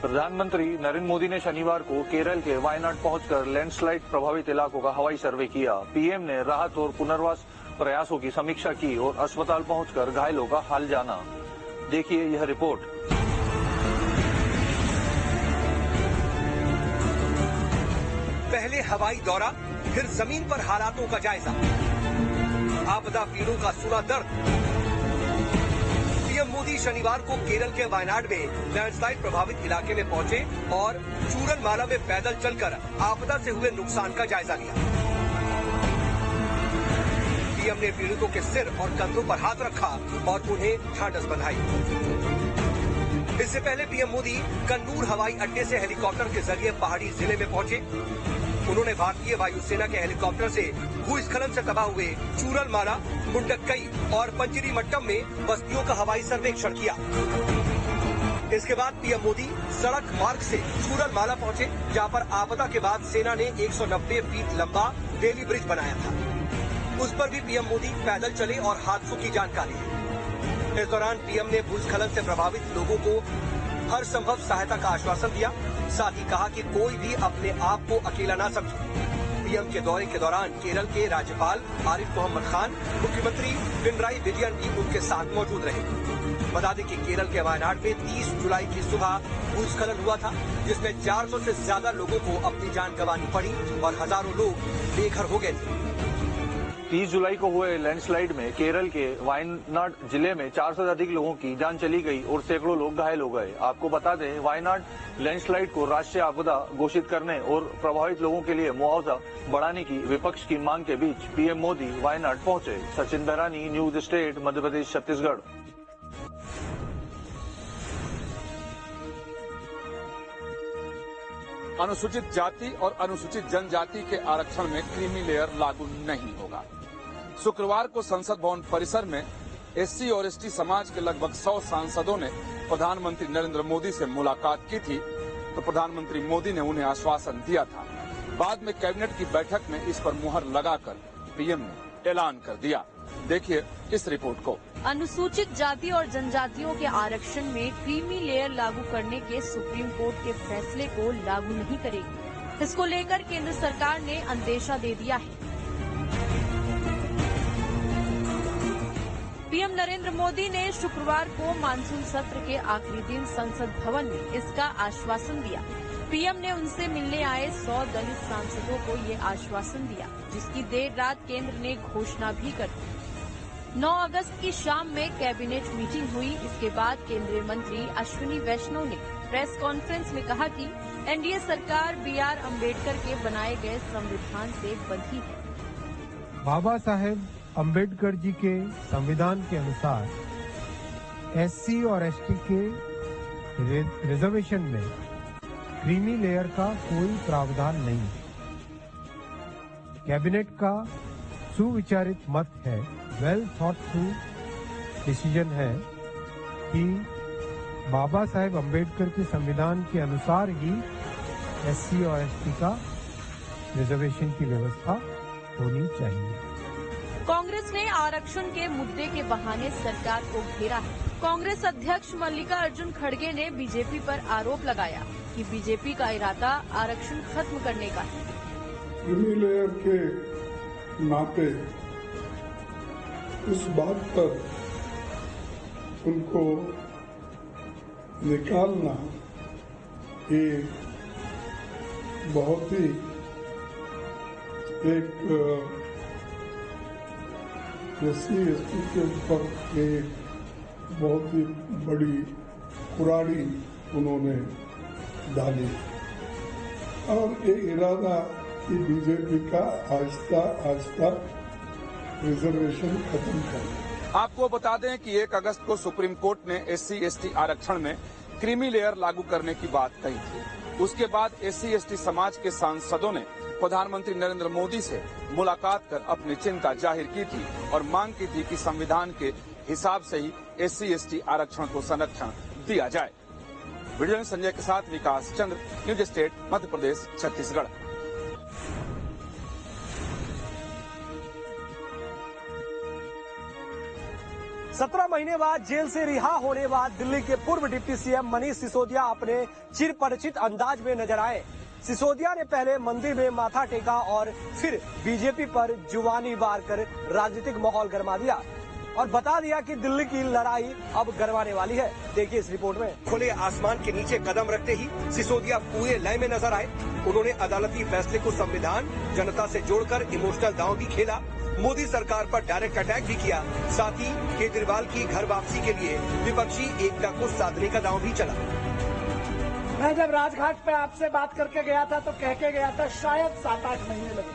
प्रधानमंत्री नरेंद्र मोदी ने शनिवार को केरल के वायनाड पहुंचकर लैंडस्लाइड प्रभावित इलाकों का हवाई सर्वे किया। पीएम ने राहत और पुनर्वास प्रयासों की समीक्षा की और अस्पताल पहुंचकर घायलों का हाल जाना। देखिए यह रिपोर्ट। पहले हवाई दौरा, फिर जमीन पर हालातों का जायजा, आपदा पीड़ों का सुना दर्द। पीएम मोदी शनिवार को केरल के वायनाड में लैंडस्लाइड प्रभावित इलाके में पहुंचे और चूरलमाला में पैदल चलकर आपदा से हुए नुकसान का जायजा लिया। पीएम ने पीड़ितों के सिर और कंधों पर हाथ रखा और उन्हें ढांढस बंधाई। इससे पहले पीएम मोदी कन्नूर हवाई अड्डे से हेलीकॉप्टर के जरिए पहाड़ी जिले में पहुंचे। उन्होंने भारतीय वायुसेना के हेलीकॉप्टर से भूस्खलन से तबाह हुए चूरलमाला, मुंडक्कई और पंचरीमट्टम में बस्तियों का हवाई सर्वेक्षण किया। इसके बाद पीएम मोदी सड़क मार्ग से चूरलमाला पहुंचे, जहां पर आपदा के बाद सेना ने 190 फीट लंबा बेली ब्रिज बनाया था। उस पर भी पीएम मोदी पैदल चले और हादसों की जानकारी ली। इस दौरान पीएम ने भूस्खलन से प्रभावित लोगों को हर संभव सहायता का आश्वासन दिया। साथ ही कहा कि कोई भी अपने आप को अकेला ना समझे। पीएम के दौरे के दौरान केरल के राज्यपाल आरिफ मोहम्मद खान, मुख्यमंत्री पिनराई विजयन भी उनके साथ मौजूद रहे। बता दें कि केरल के वायनाड में 30 जुलाई की सुबह भूस्खलन हुआ था, जिसमें 400 से ज्यादा लोगों को अपनी जान गंवानी पड़ी और हजारों लोग बेघर हो गए थे। 30 जुलाई को हुए लैंडस्लाइड में केरल के वायनाड जिले में 400 से अधिक लोगों की जान चली गई और सैकड़ों लोग घायल हो गए। आपको बता दें, वायनाड लैंडस्लाइड को राष्ट्रीय आपदा घोषित करने और प्रभावित लोगों के लिए मुआवजा बढ़ाने की विपक्ष की मांग के बीच पीएम मोदी वायनाड पहुंचे। Sachin बहरानी, news state, Madhya Pradesh, Chhattisgarh. अनुसूचित जाति और अनुसूचित जनजाति के आरक्षण में क्रीमी लेयर लागू नहीं होगा। शुक्रवार को संसद भवन परिसर में एससी और एसटी समाज के लगभग 100 सांसदों ने प्रधानमंत्री नरेंद्र मोदी से मुलाकात की थी, तो प्रधानमंत्री मोदी ने उन्हें आश्वासन दिया था। बाद में कैबिनेट की बैठक में इस पर मुहर लगाकर पीएम ने ऐलान कर दिया। देखिए इस रिपोर्ट को। अनुसूचित जाति और जनजातियों के आरक्षण में क्रीमी लेयर लागू करने के सुप्रीम कोर्ट के फैसले को लागू नहीं करेगी। इसको लेकर केंद्र सरकार ने अंदेशा दे दिया है। पीएम नरेंद्र मोदी ने शुक्रवार को मानसून सत्र के आखिरी दिन संसद भवन में इसका आश्वासन दिया। पीएम ने उनसे मिलने आए 100 दलित सांसदों को ये आश्वासन दिया, जिसकी देर रात केंद्र ने घोषणा भी कर दी। 9 अगस्त की शाम में कैबिनेट मीटिंग हुई। इसके बाद केंद्रीय मंत्री अश्विनी वैष्णव ने प्रेस कॉन्फ्रेंस में कहा कि एनडीए सरकार बीआर अम्बेडकर के बनाए गए संविधान से बंधी है। बाबा साहेब अम्बेडकर जी के संविधान के अनुसार एससी और एसटी के रिजर्वेशन में क्रीमी लेयर का कोई प्रावधान नहीं है। कैबिनेट का सुविचारित मत है, वेल थॉट थ्रू डिसीजन है कि बाबा साहेब अम्बेडकर के संविधान के अनुसार ही एससी और एसटी का रिजर्वेशन की व्यवस्था होनी चाहिए। कांग्रेस ने आरक्षण के मुद्दे के बहाने सरकार को घेरा है। कांग्रेस अध्यक्ष मल्लिकार्जुन खड़गे ने बीजेपी पर आरोप लगाया कि बीजेपी का इरादा आरक्षण खत्म करने का है। क्रीमी लेयर के नाते इस बात पर उनको निकालना ये बहुत ही एक एससी एसटी के ऊपर एक बहुत ही बड़ी कुराड़ी उन्होंने डाली और ये इरादा कि बीजेपी का आहिस्ता आहिस्ता रिजर्वेशन खत्म करना। आपको बता दें कि 1 अगस्त को सुप्रीम कोर्ट ने एससी एसटी आरक्षण में क्रीमी लेयर लागू करने की बात कही थी। उसके बाद एससी एसटी समाज के सांसदों ने प्रधानमंत्री नरेंद्र मोदी से मुलाकात कर अपनी चिंता जाहिर की थी और मांग की थी कि संविधान के हिसाब से ही एससी एसटी आरक्षण को संरक्षण दिया जाए। वीडियो संजय के साथ विकास चंद्र, न्यूज स्टेट, मध्य प्रदेश, छत्तीसगढ़। 17 महीने बाद जेल से रिहा होने बाद दिल्ली के पूर्व डिप्टी सीएम मनीष सिसोदिया अपने चिर परिचित अंदाज में नजर आए। सिसोदिया ने पहले मंदिर में माथा टेका और फिर बीजेपी पर जुबानी वार कर राजनीतिक माहौल गरमा दिया और बता दिया कि दिल्ली की लड़ाई अब गरमाने वाली है। देखिए इस रिपोर्ट में। खुले आसमान के नीचे कदम रखते ही सिसोदिया पूरे लय में नजर आए। उन्होंने अदालती फैसले को संविधान जनता से जोड़कर इमोशनल दांव भी खेला। मोदी सरकार पर डायरेक्ट अटैक भी किया। साथ ही केजरीवाल की घर वापसी के लिए विपक्षी एकता को साधने का दांव भी चला। मैं जब राजघाट पे आपसे बात करके गया था तो कह के गया था शायद 7-8 महीने लगे।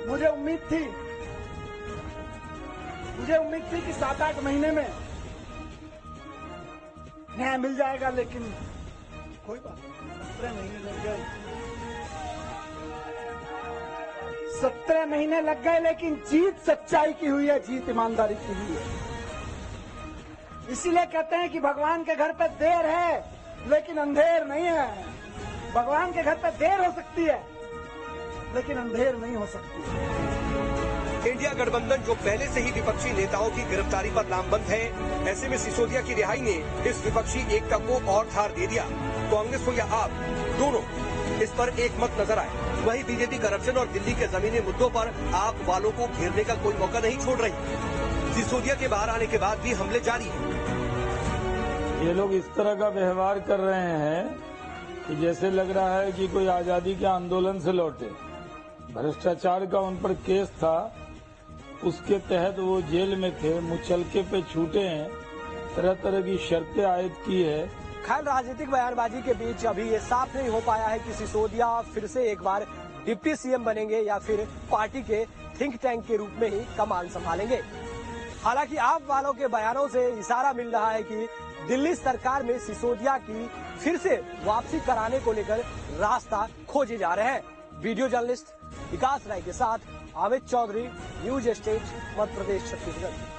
मुझे उम्मीद थी कि 7-8 महीने में न्याय मिल जाएगा, लेकिन कोई बात नहीं, 17 महीने लग गए। 17 महीने लग गए, लेकिन जीत सच्चाई की हुई है, जीत ईमानदारी की हुई है। इसीलिए कहते हैं कि भगवान के घर पे देर है लेकिन अंधेर नहीं है। भगवान के घर पे देर हो सकती है लेकिन अंधेर नहीं हो सकती। इंडिया गठबंधन जो पहले से ही विपक्षी नेताओं की गिरफ्तारी पर लामबंद है, ऐसे में सिसोदिया की रिहाई ने इस विपक्षी एकता को और धार दे दिया। कांग्रेस हो या आप, दोनों इस पर एक मत नजर आए। वहीं बीजेपी करप्शन और दिल्ली के जमीनी मुद्दों पर आप वालों को घेरने का कोई मौका नहीं छोड़ रही। सिसोदिया के बाहर आने के बाद भी हमले जारी है। ये लोग इस तरह का व्यवहार कर रहे हैं कि जैसे लग रहा है कि कोई आजादी के आंदोलन से लौटे। भ्रष्टाचार का उन पर केस था, उसके तहत वो जेल में थे, मुचलके पे छूटे हैं, तरह तरह की शर्तें आयद की है। खैर, राजनीतिक बयानबाजी के बीच अभी ये साफ नहीं हो पाया है कि सिसोदिया फिर से एक बार डिप्टी सीएम बनेंगे या फिर पार्टी के थिंक टैंक के रूप में ही कमान संभालेंगे। हालांकि आप वालों के बयानों से इशारा मिल रहा है कि दिल्ली सरकार में सिसोदिया की फिर से वापसी कराने को लेकर रास्ता खोजे जा रहे हैं। वीडियो जर्नलिस्ट विकास राय के साथ अमित चौधरी, न्यूज स्टेट, मध्य प्रदेश, छत्तीसगढ़।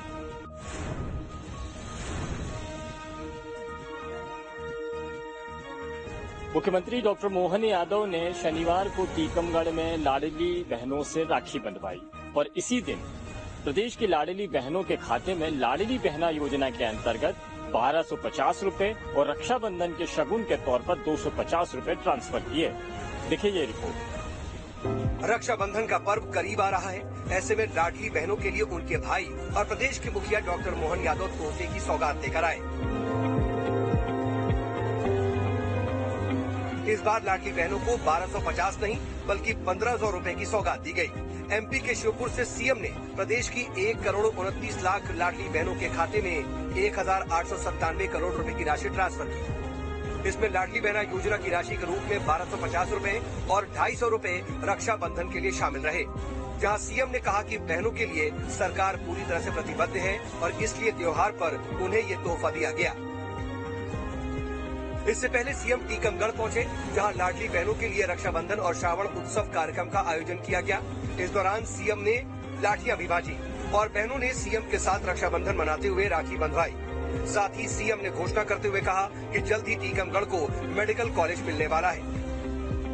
मुख्यमंत्री डॉक्टर मोहन यादव ने शनिवार को टीकमगढ़ में लाडली बहनों से राखी बंधवाई और इसी दिन प्रदेश की लाडली बहनों के खाते में लाडली बहना योजना के अंतर्गत 1250 रुपए और रक्षाबंधन के शगुन के तौर पर 250 रुपए ट्रांसफर किए। देखिए ये रिपोर्ट। रक्षाबंधन का पर्व करीब आ रहा है, ऐसे में लाडली बहनों के लिए उनके भाई और प्रदेश के मुखिया डॉक्टर मोहन यादव तोहफे की सौगात लेकर आए। इस बार लाडली बहनों को 1250 नहीं बल्कि 1500 रुपए की सौगात दी गई। एमपी के शिवपुर से सीएम ने प्रदेश की 1,29,00,000 लाडली बहनों के खाते में 1,897 करोड़ रुपए की राशि ट्रांसफर की। इसमें लाडली बहना योजना की राशि के रूप में 1250 रुपए और 250 रुपए रक्षाबंधन के लिए शामिल रहे, जहां सीएम ने कहा कि बहनों के लिए सरकार पूरी तरह से प्रतिबद्ध है और इसलिए त्योहार पर उन्हें ये तोहफा दिया गया। इससे पहले सीएम टीकमगढ़ पहुंचे, जहां लाडली बहनों के लिए रक्षाबंधन और श्रावण उत्सव कार्यक्रम का आयोजन किया गया। इस दौरान सीएम ने लाठियां भी बांटी और बहनों ने सीएम के साथ रक्षाबंधन मनाते हुए राखी बंधवाई। साथ ही सीएम ने घोषणा करते हुए कहा कि जल्द ही टीकमगढ़ को मेडिकल कॉलेज मिलने वाला है।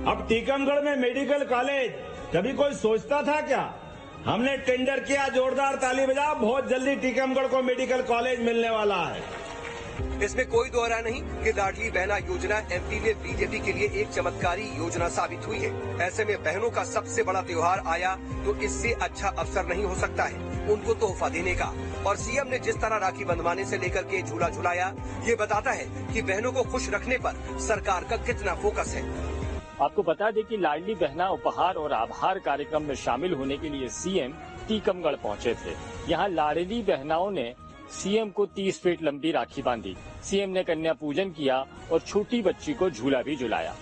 अब टीकमगढ़ में मेडिकल कॉलेज कभी कोई सोचता था क्या? हमने टेंडर किया, जोरदार ताली बजा, बहुत जल्दी टीकमगढ़ को मेडिकल कॉलेज मिलने वाला है। इसमें कोई दो राय नहीं कि लाडली बहना योजना एमपी में बीजेपी के लिए एक चमत्कारी योजना साबित हुई है। ऐसे में बहनों का सबसे बड़ा त्योहार आया तो इससे अच्छा अवसर नहीं हो सकता है उनको तोहफा देने का। और सीएम ने जिस तरह राखी बंधवाने से लेकर के झूला झुलाया, ये बताता है कि बहनों को खुश रखने पर सरकार का कितना फोकस है। आपको बता दें कि लाडली बहना उपहार और आभार कार्यक्रम में शामिल होने के लिए सीएम टीकमगढ़ पहुंचे थे। यहाँ लाडली बहनाओं ने सीएम को 30 फीट लंबी राखी बांधी। सीएम ने कन्या पूजन किया और छोटी बच्ची को झूला भी झुलाया।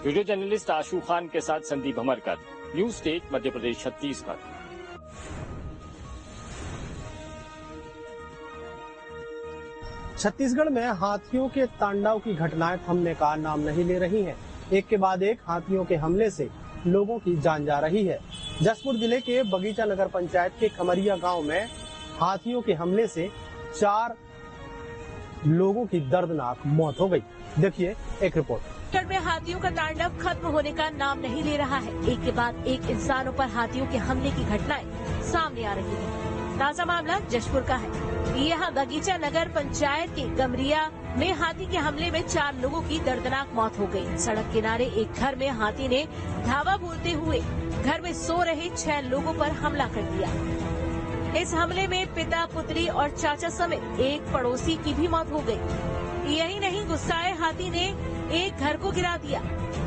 वीडियो जर्नलिस्ट आशू खान के साथ संदीप भमरकर, न्यूज स्टेट, मध्य प्रदेश, छत्तीसगढ़। छत्तीसगढ़ में हाथियों के तांडव की घटनाएं थमने का नाम नहीं ले रही हैं। एक के बाद एक हाथियों के हमले से लोगों की जान जा रही है। जसपुर जिले के बगीचा नगर पंचायत के खमरिया गांव में हाथियों के हमले से 4 लोगों की दर्दनाक मौत हो गई। देखिए एक रिपोर्ट। छत्तीसगढ़ में हाथियों का तांडव खत्म होने का नाम नहीं ले रहा है। एक के बाद एक इंसानों पर हाथियों के हमले की घटनाएं सामने आ रही हैं। ताजा मामला जशपुर का है। यहाँ बगीचा नगर पंचायत के गमरिया में हाथी के हमले में 4 लोगों की दर्दनाक मौत हो गई। सड़क किनारे एक घर में हाथी ने धावा बोलते हुए घर में सो रहे 6 लोगों पर हमला कर दिया। इस हमले में पिता, पुत्री और चाचा समेत एक पड़ोसी की भी मौत हो गई। यही नहीं, गुस्साए हाथी ने एक घर को गिरा दिया।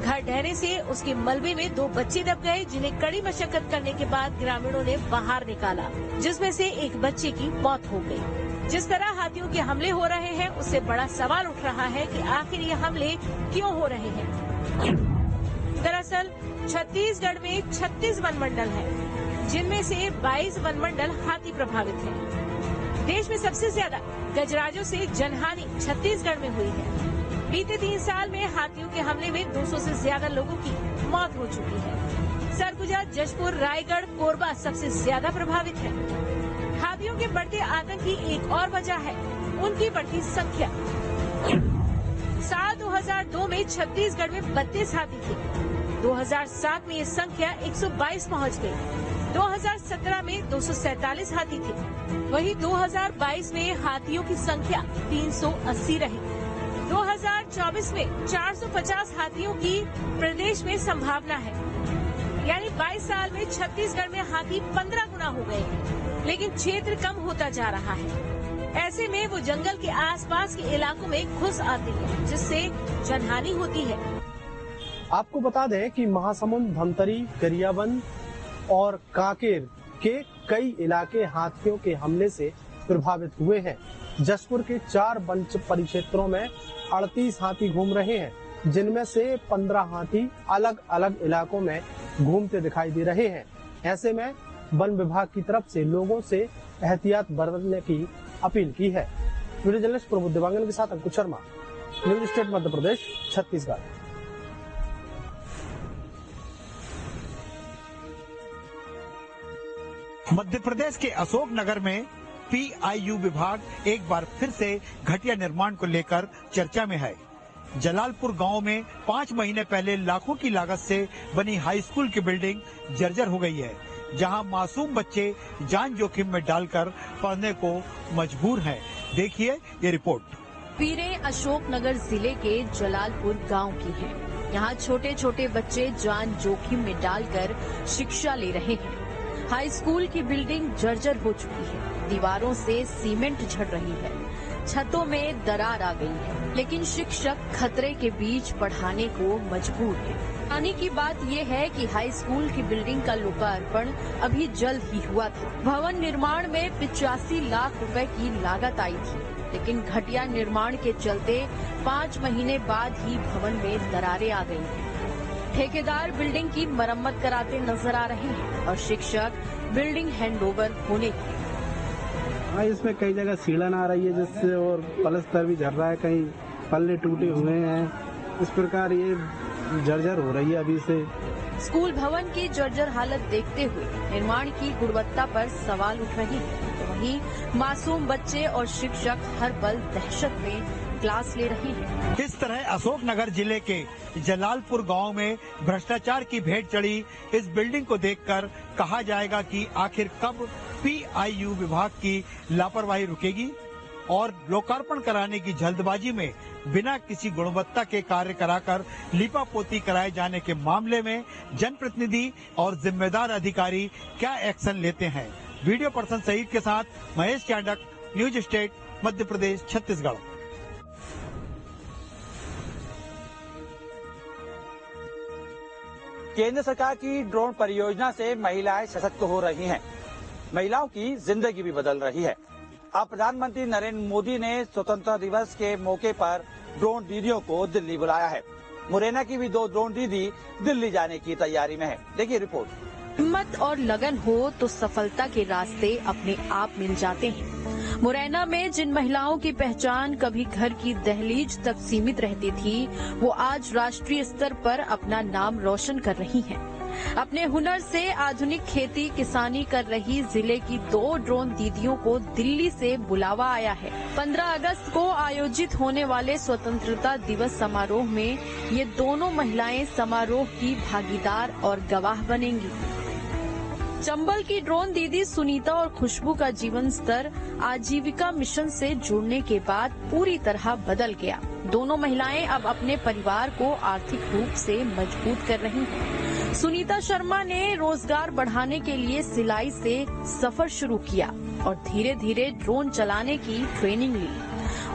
घर ढहने से उसके मलबे में 2 बच्चे दब गए, जिन्हें कड़ी मशक्कत करने के बाद ग्रामीणों ने बाहर निकाला, जिसमें से एक बच्चे की मौत हो गई। जिस तरह हाथियों के हमले हो रहे हैं, उससे बड़ा सवाल उठ रहा है कि आखिर ये हमले क्यों हो रहे हैं। दरअसल छत्तीसगढ़ में 36 वनमंडल हैं, जिनमें से 22 वनमंडल हाथी प्रभावित हैं। देश में सबसे ज्यादा गजराजों से जनहानि छत्तीसगढ़ में हुई है। बीते 3 साल में हाथियों के हमले में 200 से ज्यादा लोगों की मौत हो चुकी है। सरगुजा, जशपुर, रायगढ़, कोरबा सबसे ज्यादा प्रभावित है। हाथियों के बढ़ते आतंक की एक और वजह है उनकी बढ़ती संख्या। साल 2002 में छत्तीसगढ़ में 32 हाथी थे। 2007 में ये संख्या 122 पहुंच गई। 2017 में 247 हाथी थे। वहीं 2022 में हाथियों की संख्या 380 रही। 2024 में 450 हाथियों की प्रदेश में संभावना है। यानी 22 साल में छत्तीसगढ़ में हाथी 15 गुना हो गए हैं, लेकिन क्षेत्र कम होता जा रहा है। ऐसे में वो जंगल के आसपास के इलाकों में घुस आते हैं, जिससे जनहानि होती है। आपको बता दें कि महासमुंद, धमतरी, गरियाबंद और कांकेर के कई इलाके हाथियों के हमले से प्रभावित हुए हैं। जशपुर के 4 वन परिक्षेत्रों में 38 हाथी घूम रहे हैं, जिनमें से 15 हाथी अलग अलग इलाकों में घूमते दिखाई दे रहे हैं। ऐसे में वन विभाग की तरफ से लोगों से एहतियात बरतने की अपील की है। वीडियो जर्नलिस्ट प्रबोध देवांगन के साथ अंकुश शर्मा, न्यूज स्टेट मध्य प्रदेश, छत्तीसगढ़। मध्य प्रदेश के अशोकनगर में PIU विभाग एक बार फिर से घटिया निर्माण को लेकर चर्चा में है। जलालपुर गांव में 5 महीने पहले लाखों की लागत से बनी हाई स्कूल की बिल्डिंग जर्जर हो गई है, जहां मासूम बच्चे जान जोखिम में डालकर पढ़ने को मजबूर हैं। देखिए ये रिपोर्ट। पीरे अशोकनगर जिले के जलालपुर गांव की है। यहाँ छोटे छोटे बच्चे जान जोखिम में डालकर शिक्षा ले रहे हैं। हाई स्कूल की बिल्डिंग जर्जर हो चुकी है। दीवारों से सीमेंट झड़ रही है, छतों में दरार आ गई है, लेकिन शिक्षक खतरे के बीच पढ़ाने को मजबूर है। आने की बात यह है कि हाई स्कूल की बिल्डिंग का लोकार्पण अभी जल्द ही हुआ था। भवन निर्माण में 85 लाख रुपए की लागत आई थी, लेकिन घटिया निर्माण के चलते 5 महीने बाद ही भवन में दरारें आ गई हैं। ठेकेदार बिल्डिंग की मरम्मत कराते नजर आ रहे हैं और शिक्षक बिल्डिंग हैंडओवर होने की। हाँ, इसमें कई जगह सीलन आ रही है, जिससे और पलस्तर भी झड़ रहा है, कहीं पल्ले टूटे हुए हैं। इस प्रकार ये जर्जर हो रही है अभी से। स्कूल भवन की जर्जर हालत देखते हुए निर्माण की गुणवत्ता पर सवाल उठ रहे हैं, तो वहीं मासूम बच्चे और शिक्षक हर पल दहशत में क्लास ले रहे हैं। इस तरह अशोकनगर जिले के जलालपुर गांव में भ्रष्टाचार की भेंट चढ़ी इस बिल्डिंग को देखकर कहा जाएगा कि आखिर कब PIU विभाग की लापरवाही रुकेगी और लोकार्पण कराने की जल्दबाजी में बिना किसी गुणवत्ता के कार्य कराकर लीपापोती कराए जाने के मामले में जनप्रतिनिधि और जिम्मेदार अधिकारी क्या एक्शन लेते हैं। वीडियो पर्सन सईद के साथ महेश चांडक, न्यूज स्टेट, मध्य प्रदेश, छत्तीसगढ़। केंद्र सरकार की ड्रोन परियोजना से महिलाएं सशक्त हो रही हैं। महिलाओं की जिंदगी भी बदल रही है। अब प्रधानमंत्री नरेंद्र मोदी ने स्वतंत्रता दिवस के मौके पर ड्रोन दीदियों को दिल्ली बुलाया है। मुरैना की भी 2 ड्रोन दीदी दिल्ली जाने की तैयारी में है। देखिए रिपोर्ट। हिम्मत और लगन हो तो सफलता के रास्ते अपने आप मिल जाते हैं। मुरैना में जिन महिलाओं की पहचान कभी घर की दहलीज तक सीमित रहती थी, वो आज राष्ट्रीय स्तर पर अपना नाम रोशन कर रही हैं। अपने हुनर से आधुनिक खेती किसानी कर रही जिले की 2 ड्रोन दीदियों को दिल्ली से बुलावा आया है। 15 अगस्त को आयोजित होने वाले स्वतंत्रता दिवस समारोह में ये दोनों महिलाएं समारोह की भागीदार और गवाह बनेंगी। चंबल की ड्रोन दीदी सुनीता और खुशबू का जीवन स्तर आजीविका मिशन से जुड़ने के बाद पूरी तरह बदल गया। दोनों महिलाएं अब अपने परिवार को आर्थिक रूप से मजबूत कर रही हैं। सुनीता शर्मा ने रोजगार बढ़ाने के लिए सिलाई से सफर शुरू किया और धीरे धीरे ड्रोन चलाने की ट्रेनिंग ली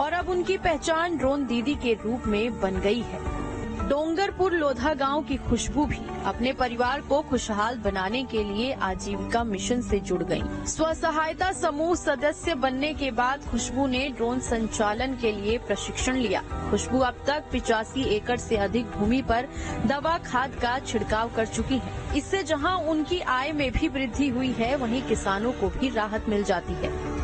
और अब उनकी पहचान ड्रोन दीदी के रूप में बन गई है। डोंगरपुर लोधा गांव की खुशबू भी अपने परिवार को खुशहाल बनाने के लिए आजीविका मिशन से जुड़ गई। स्व सहायता समूह सदस्य बनने के बाद खुशबू ने ड्रोन संचालन के लिए प्रशिक्षण लिया। खुशबू अब तक 85 एकड़ से अधिक भूमि पर दवा खाद का छिड़काव कर चुकी है। इससे जहां उनकी आय में भी वृद्धि हुई है, वहीं किसानों को भी राहत मिल जाती है।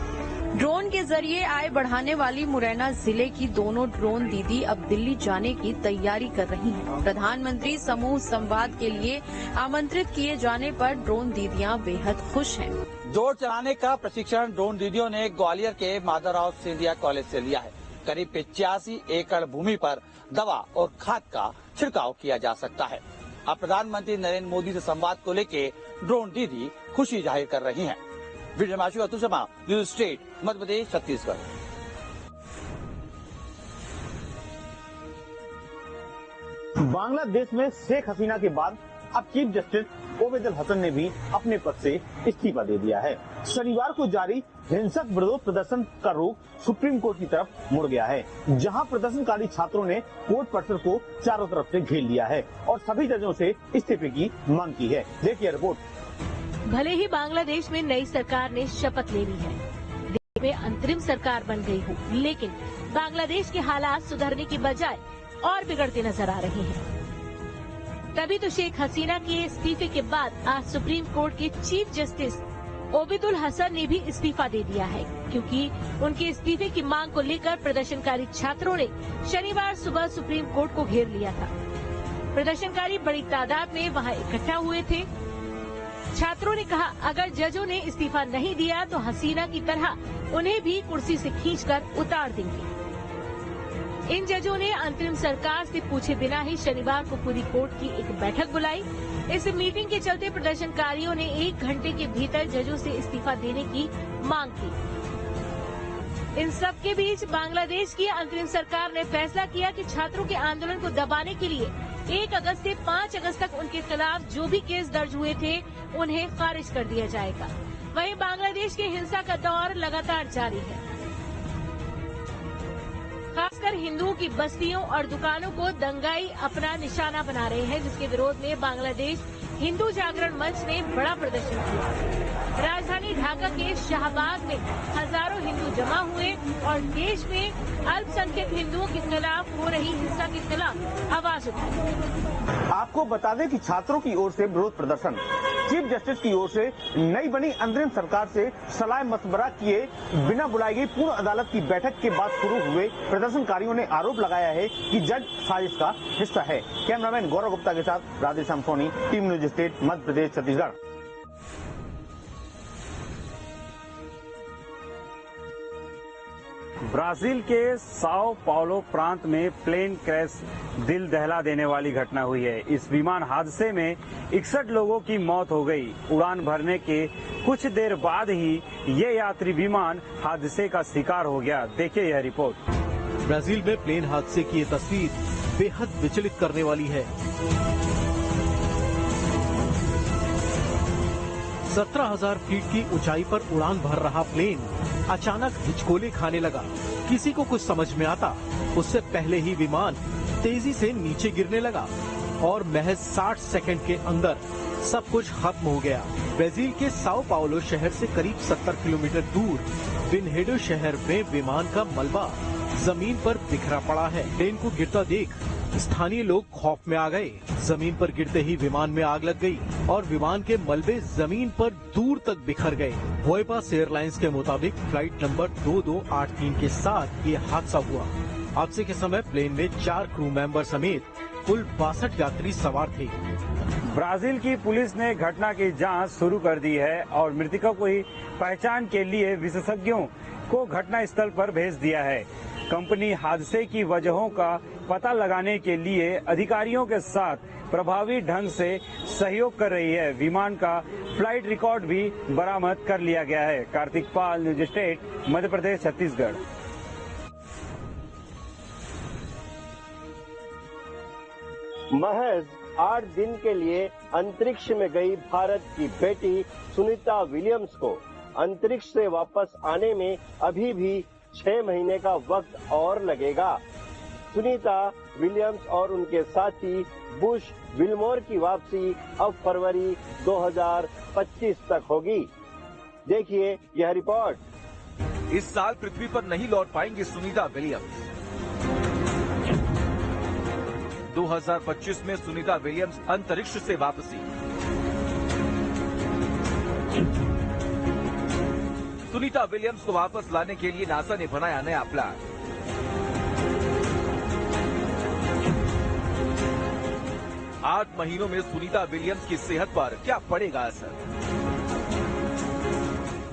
ड्रोन के जरिए आय बढ़ाने वाली मुरैना जिले की दोनों ड्रोन दीदी अब दिल्ली जाने की तैयारी कर रही हैं। प्रधानमंत्री समूह संवाद के लिए आमंत्रित किए जाने पर ड्रोन दीदियां बेहद खुश हैं। ड्रोन चलाने का प्रशिक्षण ड्रोन दीदियों ने ग्वालियर के माधवराव सिंधिया कॉलेज से लिया है। करीब 85 एकड़ भूमि पर दवा और खाद का छिड़काव किया जा सकता है। अब प्रधानमंत्री नरेंद्र मोदी से संवाद को लेकर ड्रोन दीदी खुशी जाहिर कर रही हैं। Video Atul Sharma, news state, Madhya Pradesh, Chhattisgarh. Bangladesh में शेख हसीना के बाद अब चीफ जस्टिस ओबेदुल हसन ने भी अपने पद से इस्तीफा दे दिया है। शनिवार को जारी हिंसक विरोध प्रदर्शन का रुख सुप्रीम कोर्ट की तरफ मुड़ गया है, जहां प्रदर्शनकारी छात्रों ने कोर्ट परिसर को चारों तरफ से घेर लिया है और सभी जजों से इस्तीफे की मांग की है। देखिए रिपोर्ट। भले ही बांग्लादेश में नई सरकार ने शपथ ले ली है, देश में अंतरिम सरकार बन गई हो, लेकिन बांग्लादेश के हालात सुधरने की बजाय और बिगड़ते नजर आ रहे हैं। तभी तो शेख हसीना के इस्तीफे के बाद आज सुप्रीम कोर्ट के चीफ जस्टिस ओबेदुल हसन ने भी इस्तीफा दे दिया है, क्योंकि उनके इस्तीफे की मांग को लेकर प्रदर्शनकारी छात्रों ने शनिवार सुबह सुप्रीम कोर्ट को घेर लिया था। प्रदर्शनकारी बड़ी तादाद में वहां इकट्ठा हुए थे। छात्रों ने कहा, अगर जजों ने इस्तीफा नहीं दिया तो हसीना की तरह उन्हें भी कुर्सी से खींचकर उतार देंगे। इन जजों ने अंतरिम सरकार से पूछे बिना ही शनिवार को पूरी कोर्ट की एक बैठक बुलाई। इस मीटिंग के चलते प्रदर्शनकारियों ने 1 घंटे के भीतर जजों से इस्तीफा देने की मांग की। इन सब के बीच बांग्लादेश की अंतरिम सरकार ने फैसला किया कि छात्रों के आंदोलन को दबाने के लिए 1 अगस्त से 5 अगस्त तक उनके खिलाफ जो भी केस दर्ज हुए थे उन्हें खारिज कर दिया जाएगा। वहीं बांग्लादेश की हिंसा का दौर लगातार जारी है। खासकर हिंदुओं की बस्तियों और दुकानों को दंगाई अपना निशाना बना रहे हैं, जिसके विरोध में बांग्लादेश हिंदू जागरण मंच ने बड़ा प्रदर्शन किया। राजधानी ढाका के शाहबाग में हजारों हिंदू जमा हुए और देश में अल्पसंख्यक हिंदुओं के खिलाफ हो रही हिंसा के खिलाफ आवाज उठाई। आपको बता दें कि छात्रों की ओर से विरोध प्रदर्शन चीफ जस्टिस की ओर से नई बनी अंतरिम सरकार से सलाह मशवरा किए बिना बुलाई गई पूर्ण अदालत की बैठक के बाद शुरू हुए प्रदर्शनकारियों ने आरोप लगाया है कि जज साजिश का हिस्सा है। कैमरामैन गौरव गुप्ता के साथ Radheshyam Soni, team news state, Madhya Pradesh, Chhattisgarh. Brazil के साओ पाउलो प्रांत में प्लेन क्रैश दिल दहला देने वाली घटना हुई है। इस विमान हादसे में 61 लोगों की मौत हो गई। उड़ान भरने के कुछ देर बाद ही ये यात्री विमान हादसे का शिकार हो गया। देखिए यह रिपोर्ट। ब्राजील में प्लेन हादसे की ये तस्वीर बेहद विचलित करने वाली है। 17,000 फीट की ऊंचाई पर उड़ान भर रहा प्लेन अचानक हिचकोले खाने लगा। किसी को कुछ समझ में आता उससे पहले ही विमान तेजी से नीचे गिरने लगा और महज 60 सेकंड के अंदर सब कुछ खत्म हो गया। ब्राजील के साओ पाउलो शहर से करीब 70 किलोमीटर दूर विनहेडो शहर में विमान का मलबा जमीन पर बिखरा पड़ा है। प्लेन को गिरता देख स्थानीय लोग खौफ में आ गए। जमीन पर गिरते ही विमान में आग लग गई और विमान के मलबे जमीन पर दूर तक बिखर गए। वोएपास एयरलाइंस के मुताबिक फ्लाइट नंबर 2283 के साथ ये हादसा हुआ। हादसे के समय प्लेन में 4 क्रू मेंबर समेत कुल 62 यात्री सवार थे। ब्राजील की पुलिस ने घटना की जांच शुरू कर दी है और मृतकों की पहचान के लिए विशेषज्ञों को घटना स्थल पर भेज दिया है। कंपनी हादसे की वजहों का पता लगाने के लिए अधिकारियों के साथ प्रभावी ढंग से सहयोग कर रही है। विमान का फ्लाइट रिकॉर्ड भी बरामद कर लिया गया है। कार्तिक पाल, न्यूज स्टेट, मध्य प्रदेश, छत्तीसगढ़। महज 8 दिन के लिए अंतरिक्ष में गई भारत की बेटी सुनीता विलियम्स को अंतरिक्ष से वापस आने में अभी भी 6 महीने का वक्त और लगेगा। सुनीता विलियम्स और उनके साथी बुश विल्मोर की वापसी अब फरवरी 2025 तक होगी। देखिए यह रिपोर्ट। इस साल पृथ्वी पर नहीं लौट पाएंगी सुनीता विलियम्स। 2025 में सुनीता विलियम्स अंतरिक्ष से वापसी। सुनीता विलियम्स को वापस लाने के लिए नासा ने बनाया नया प्लान। आठ महीनों में सुनीता विलियम्स की सेहत पर क्या पड़ेगा असर?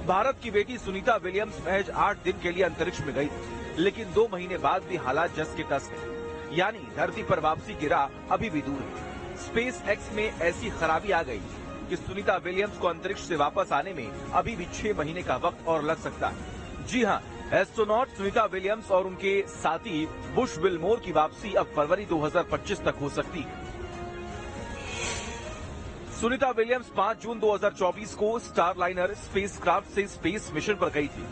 भारत की बेटी सुनीता विलियम्स महज 8 दिन के लिए अंतरिक्ष में गई थी, लेकिन 2 महीने बाद भी हालात जस के तस है। यानी धरती पर वापसी की राह अभी भी दूर है। स्पेस एक्स में ऐसी खराबी आ गई कि सुनीता विलियम्स को अंतरिक्ष से वापस आने में अभी भी 6 महीने का वक्त और लग सकता है। जी हां, एस्ट्रोनॉट सुनीता विलियम्स और उनके साथी बुश विल्मोर की वापसी अब फरवरी 2025 तक हो सकती है। सुनीता विलियम्स 5 जून 2024 को स्टारलाइनर स्पेसक्राफ्ट से स्पेस मिशन पर गई थी।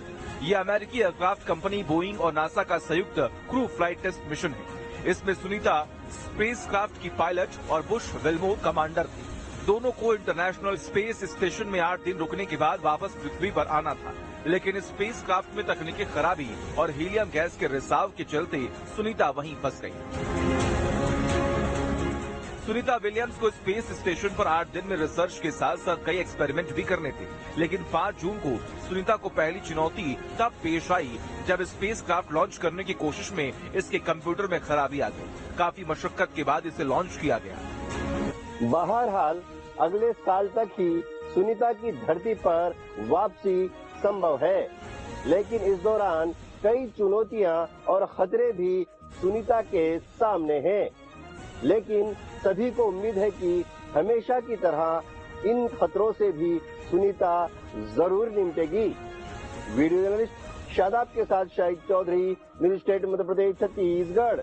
यह अमेरिकी एयरक्राफ्ट कंपनी बोइंग और नासा का संयुक्त क्रू फ्लाइट टेस्ट मिशन है। इसमें सुनीता स्पेसक्राफ्ट की पायलट और बुश विल्मोर कमांडर थे। दोनों को इंटरनेशनल स्पेस स्टेशन में 8 दिन रुकने के बाद वापस पृथ्वी पर आना था, लेकिन स्पेसक्राफ्ट में तकनीकी खराबी और हीलियम गैस के रिसाव के चलते सुनीता वहीं फंस गई। सुनीता विलियम्स को स्पेस स्टेशन पर 8 दिन में रिसर्च के साथ साथ कई एक्सपेरिमेंट भी करने थे, लेकिन 5 जून को सुनीता को पहली चुनौती तब पेश आई जब स्पेसक्राफ्ट लॉन्च करने की कोशिश में इसके कंप्यूटर में खराबी आ गई। काफी मशक्कत के बाद इसे लॉन्च किया गया। बहरहाल अगले साल तक ही सुनीता की धरती पर वापसी संभव है, लेकिन इस दौरान कई चुनौतियां और खतरे भी सुनीता के सामने हैं। लेकिन सभी को उम्मीद है कि हमेशा की तरह इन खतरों से भी सुनीता जरूर निपटेगी। वीडियो जर्नलिस्ट शादाब के साथ शाहिद चौधरी, न्यूज स्टेट, मध्य प्रदेश, छत्तीसगढ़।